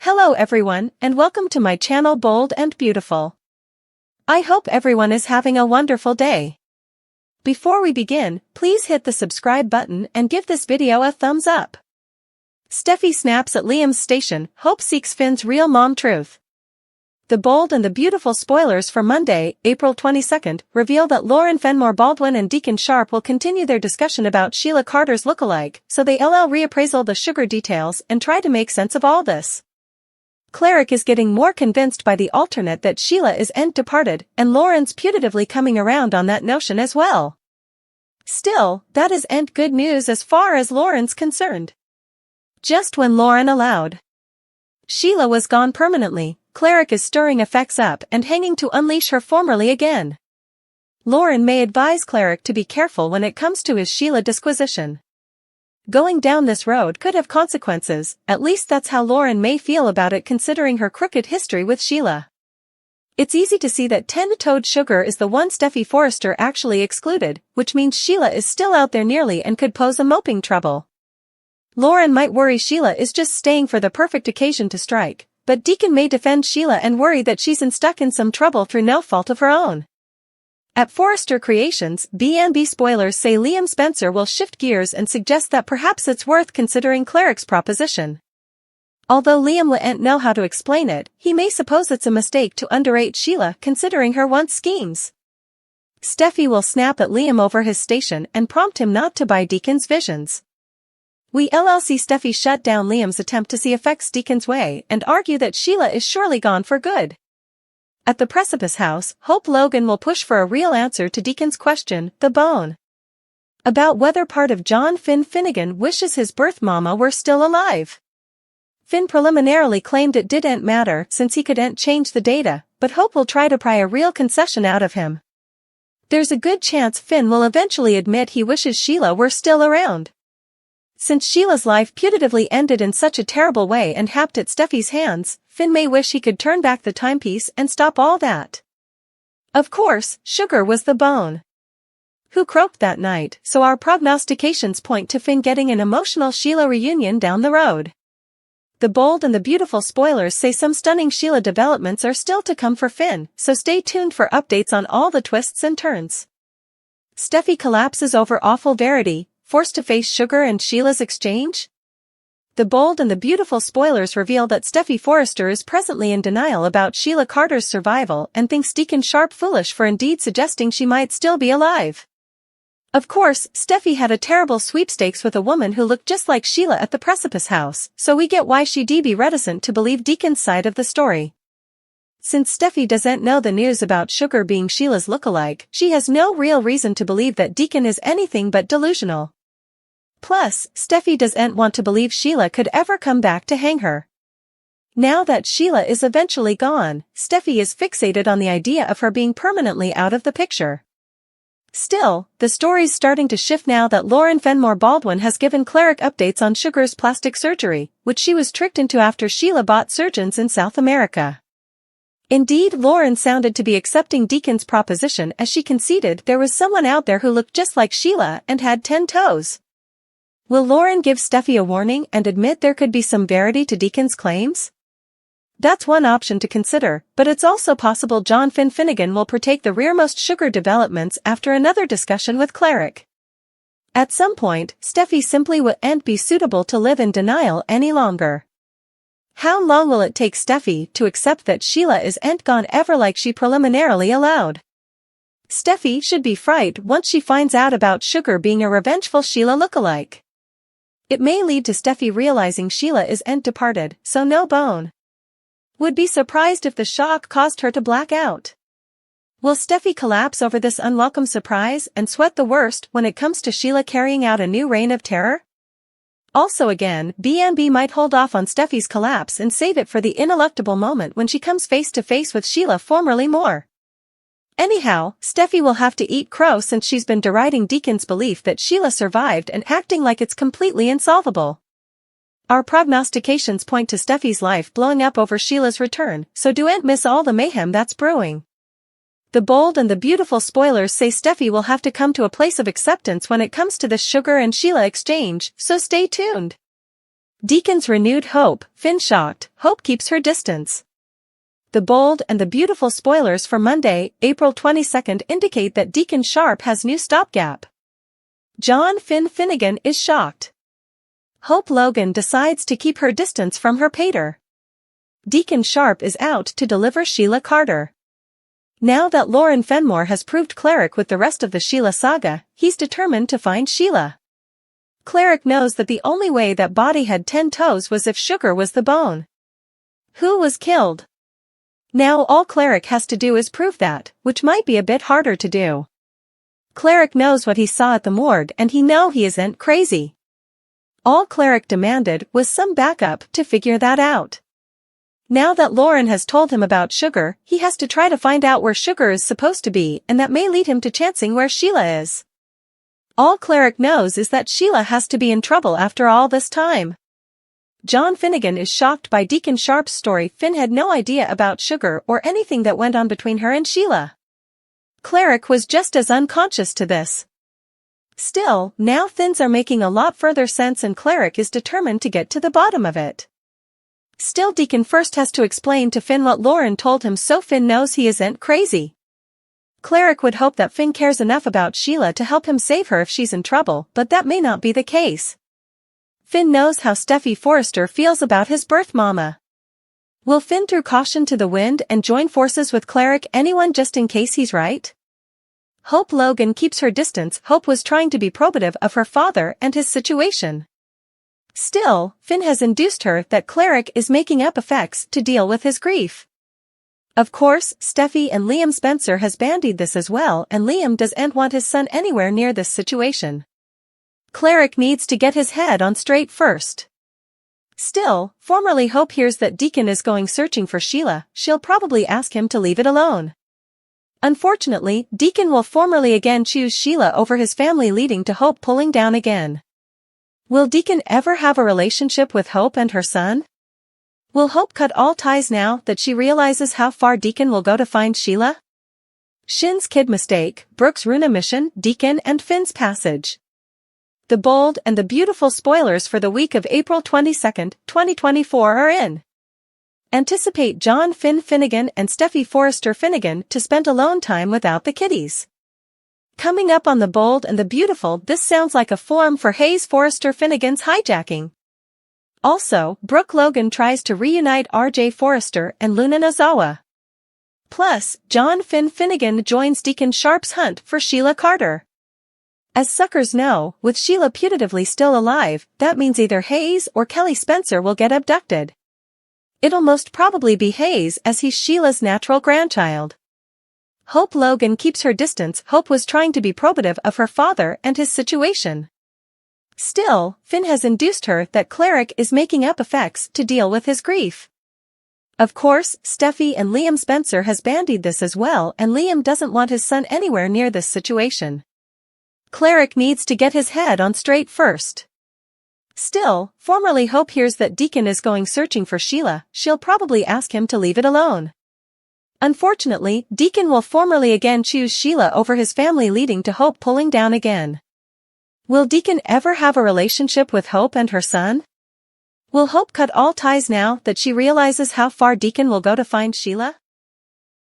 Hello everyone, and welcome to my channel Bold and Beautiful. I hope everyone is having a wonderful day. Before we begin, please hit the subscribe button and give this video a thumbs up. Steffy snaps at Liam's station, Hope seeks Finn's real mom truth. The Bold and the Beautiful spoilers for Monday, April 22nd, reveal that Lauren Fenmore Baldwin and Deacon Sharp will continue their discussion about Sheila Carter's lookalike, so they reappraisal the sugar details and try to make sense of all this. Cleric is getting more convinced by the alternate that Sheila is departed, and Lauren's putatively coming around on that notion as well. Still, that is good news as far as Lauren's concerned. Just when Lauren allowed Sheila was gone permanently, Cleric is stirring effects up and hanging to unleash her formerly again. Lauren may advise Cleric to be careful when it comes to his Sheila disquisition. Going down this road could have consequences, at least that's how Lauren may feel about it considering her crooked history with Sheila. It's easy to see that 10-toed sugar is the one Steffy Forrester actually excluded, which means Sheila is still out there nearly and could pose a moping trouble. Lauren might worry Sheila is just staying for the perfect occasion to strike, but Deacon may defend Sheila and worry that she's stuck in some trouble through no fault of her own. At Forrester Creations, B&B spoilers say Liam Spencer will shift gears and suggest that perhaps it's worth considering Cleric's proposition. Although Liam wouldn't know how to explain it, he may suppose it's a mistake to underrate Sheila considering her once schemes. Steffy will snap at Liam over his station and prompt him not to buy Deacon's visions. We see Steffy shut down Liam's attempt to see effects Deacon's way and argue that Sheila is surely gone for good. At the Precipice House, Hope Logan will push for a real answer to Deacon's question, the bone. About whether part of John Finn Finnegan wishes his birth mama were still alive. Finn preliminarily claimed it didn't matter since he couldn't change the data, but Hope will try to pry a real concession out of him. There's a good chance Finn will eventually admit he wishes Sheila were still around. Since Sheila's life putatively ended in such a terrible way and happed at Steffy's hands, Finn may wish he could turn back the timepiece and stop all that. Of course, sugar was the bone who croaked that night, so our prognostications point to Finn getting an emotional Sheila reunion down the road. The Bold and the Beautiful spoilers say some stunning Sheila developments are still to come for Finn, so stay tuned for updates on all the twists and turns. Steffy collapses over awful Verity, forced to face Sugar and Sheila's exchange? The Bold and the Beautiful spoilers reveal that Steffy Forrester is presently in denial about Sheila Carter's survival and thinks Deacon Sharp foolish for indeed suggesting she might still be alive. Of course, Steffy had a terrible sweepstakes with a woman who looked just like Sheila at the Precipice House, so we get why she'd be reticent to believe Deacon's side of the story. Since Steffy doesn't know the news about Sugar being Sheila's lookalike, she has no real reason to believe that Deacon is anything but delusional. Plus, Steffy doesn't want to believe Sheila could ever come back to hang her. Now that Sheila is eventually gone, Steffy is fixated on the idea of her being permanently out of the picture. Still, the story's starting to shift now that Lauren Fenmore Baldwin has given Cleric updates on Sugar's plastic surgery, which she was tricked into after Sheila bought surgeons in South America. Indeed, Lauren sounded to be accepting Deacon's proposition as she conceded there was someone out there who looked just like Sheila and had 10 toes. Will Lauren give Steffy a warning and admit there could be some verity to Deacon's claims? That's one option to consider, but it's also possible John Finn Finnegan will partake the rearmost Sugar developments after another discussion with Cleric. At some point, Steffy simply wouldn't be suitable to live in denial any longer. How long will it take Steffy to accept that Sheila isn't gone ever like she preliminarily allowed? Steffy should be frightened once she finds out about Sugar being a revengeful Sheila lookalike. It may lead to Steffy realizing Sheila isn't departed, so no bone. Would be surprised if the shock caused her to black out. Will Steffy collapse over this unwelcome surprise and sweat the worst when it comes to Sheila carrying out a new reign of terror? Also again, B&B might hold off on Steffy's collapse and save it for the ineluctable moment when she comes face to face with Sheila formerly more. Anyhow, Steffy will have to eat crow since she's been deriding Deacon's belief that Sheila survived and acting like it's completely insolvable. Our prognostications point to Steffy's life blowing up over Sheila's return, so don't miss all the mayhem that's brewing. The Bold and the Beautiful spoilers say Steffy will have to come to a place of acceptance when it comes to the Sugar and Sheila exchange, so stay tuned. Deacon's renewed hope, Finn shocked, Hope keeps her distance. The bold and the beautiful spoilers for Monday, April 22nd indicate that Deacon Sharp has new stopgap. John Finn Finnegan is shocked. Hope Logan decides to keep her distance from her pater. Deacon Sharp is out to deliver Sheila Carter. Now that Lauren Fenmore has proved Cleric with the rest of the Sheila saga, he's determined to find Sheila. Cleric knows that the only way that body had 10 toes was if Sugar was the bone. Who was killed? Now all Cleric has to do is prove that, which might be a bit harder to do. Cleric knows what he saw at the morgue and he isn't crazy. All Cleric demanded was some backup to figure that out. Now that Lauren has told him about Sugar, he has to try to find out where Sugar is supposed to be, and that may lead him to chancing where Sheila is. All Cleric knows is that Sheila has to be in trouble after all this time. John Finnegan is shocked by Deacon Sharp's story. Finn had no idea about Sugar or anything that went on between her and Sheila. Cleric was just as unconscious to this. Still, now things are making a lot further sense and Cleric is determined to get to the bottom of it. Still, Deacon first has to explain to Finn what Lauren told him so Finn knows he isn't crazy. Cleric would hope that Finn cares enough about Sheila to help him save her if she's in trouble, but that may not be the case. Finn knows how Steffy Forrester feels about his birth mama. Will Finn throw caution to the wind and join forces with Cleric anyone just in case he's right? Hope Logan keeps her distance. Hope was trying to be probative of her father and his situation. Still, Finn has induced her that Cleric is making up effects to deal with his grief. Of course, Steffy and Liam Spencer has bandied this as well, and Liam doesn't want his son anywhere near this situation. Cleric needs to get his head on straight first. Still, formerly Hope hears that Deacon is going searching for Sheila. She'll probably ask him to leave it alone. Unfortunately, Deacon will formerly again choose Sheila over his family, leading to Hope pulling down again. Will Deacon ever have a relationship with Hope and her son? Will Hope cut all ties now that she realizes how far Deacon will go to find Sheila? Shin's kid mistake, Brooke's Runa mission, Deacon and Finn's passage. The bold and the beautiful spoilers for the week of April 22nd, 2024 are in. Anticipate John Finn Finnegan and Steffy Forrester Finnegan to spend alone time without the kiddies. Coming up on The Bold and the Beautiful, this sounds like a forum for Hayes Forrester Finnegan's hijacking. Also, Brooke Logan tries to reunite RJ Forrester and Luna Nozawa. Plus, John Finn Finnegan joins Deacon Sharp's hunt for Sheila Carter. As suckers know, with Sheila putatively still alive, that means either Hayes or Kelly Spencer will get abducted. It'll most probably be Hayes, as he's Sheila's natural grandchild. Hope Logan keeps her distance. Hope was trying to be probative of her father and his situation. Still, Finn has induced her that Cleric is making up effects to deal with his grief. Of course, Steffy and Liam Spencer has bandied this as well, and Liam doesn't want his son anywhere near this situation. Cleric needs to get his head on straight first. Still, formerly Hope hears that Deacon is going searching for Sheila. She'll probably ask him to leave it alone. Unfortunately, Deacon will formerly again choose Sheila over his family, leading to Hope pulling down again. Will Deacon ever have a relationship with Hope and her son? Will Hope cut all ties now that she realizes how far Deacon will go to find Sheila?